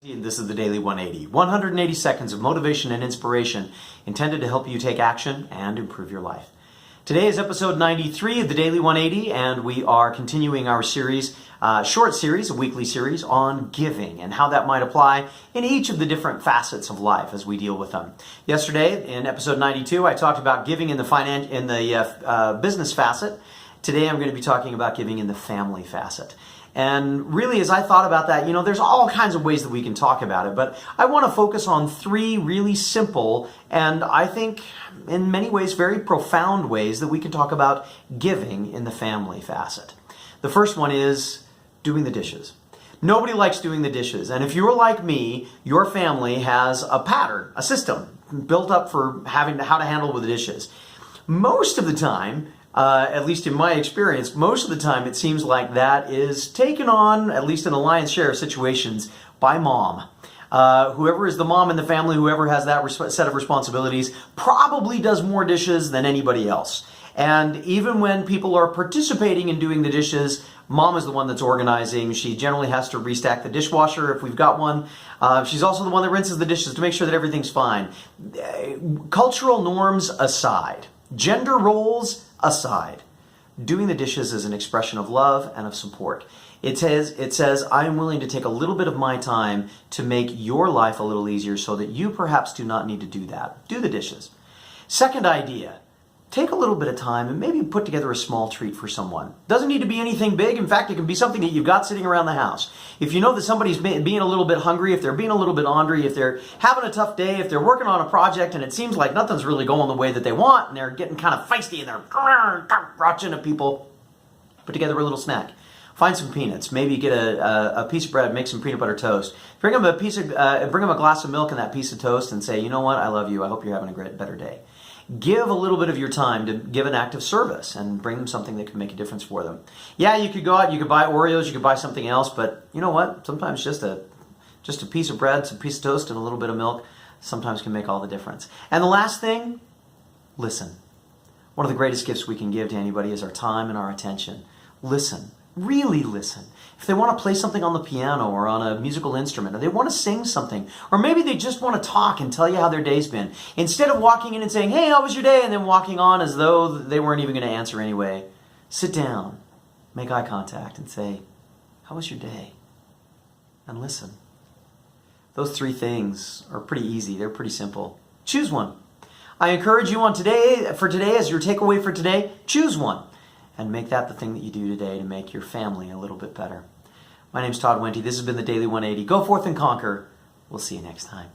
This is the Daily 180. 180 seconds of motivation and inspiration intended to help you take action and improve your life. Today is episode 93 of the Daily 180, and we are continuing our series, short series, a weekly series on giving and how that might apply in each of the different facets of life as we deal with them. Yesterday, in episode 92, I talked about giving in the business facet. Today, I'm going to be talking about giving in the family facet. And really, as I thought about that, there's all kinds of ways that we can talk about it, but I want to focus on three really simple and I think in many ways very profound ways that we can talk about giving in the family facet. The first one is doing the dishes. Nobody likes doing the dishes, and if you're like me, your family has a pattern, a system built up for how to handle with the dishes. Most of the time, at least in my experience, most of the time it seems like that is taken on, at least in a lion's share of situations, by mom. Whoever is the mom in the family, whoever has that set of responsibilities, probably does more dishes than anybody else. And even when people are participating in doing the dishes, mom is the one that's organizing. She generally has to restack the dishwasher if we've got one. She's also the one that rinses the dishes to make sure that everything's fine. Cultural norms aside, gender roles aside, doing the dishes is an expression of love and of support. It says, I am willing to take a little bit of my time to make your life a little easier so that you perhaps do not need to do that. Do the dishes. Second idea, take a little bit of time and maybe put together a small treat for someone. Doesn't need to be anything big. In fact, it can be something that you've got sitting around the house. If you know that somebody's being a little bit hungry, if they're being a little bit ornery, if they're having a tough day, if they're working on a project and it seems like nothing's really going the way that they want and they're getting kind of feisty and they're rotching at people, put together a little snack. Find some peanuts. Maybe get a piece of bread, make some peanut butter toast. Bring them a glass of milk and that piece of toast and say, you know what, I love you. I hope you're having a better day. Give a little bit of your time to give an act of service and bring them something that can make a difference for them. Yeah, you could go out, you could buy Oreos, you could buy something else, but you know what? Sometimes just a piece of bread, some piece of toast, and a little bit of milk sometimes can make all the difference. And the last thing, listen. One of the greatest gifts we can give to anybody is our time and our attention. Listen. Really listen. If they want to play something on the piano or on a musical instrument, or they want to sing something, or maybe they just want to talk and tell you how their day's been, instead of walking in and saying, hey, how was your day? And then walking on as though they weren't even going to answer anyway, sit down, make eye contact and say, how was your day? And listen. Those three things are pretty easy. They're pretty simple. Choose one. I encourage you as your takeaway for today, choose one. And make that the thing that you do today to make your family a little bit better. My name's Todd Wente. This has been the Daily 180. Go forth and conquer. We'll see you next time.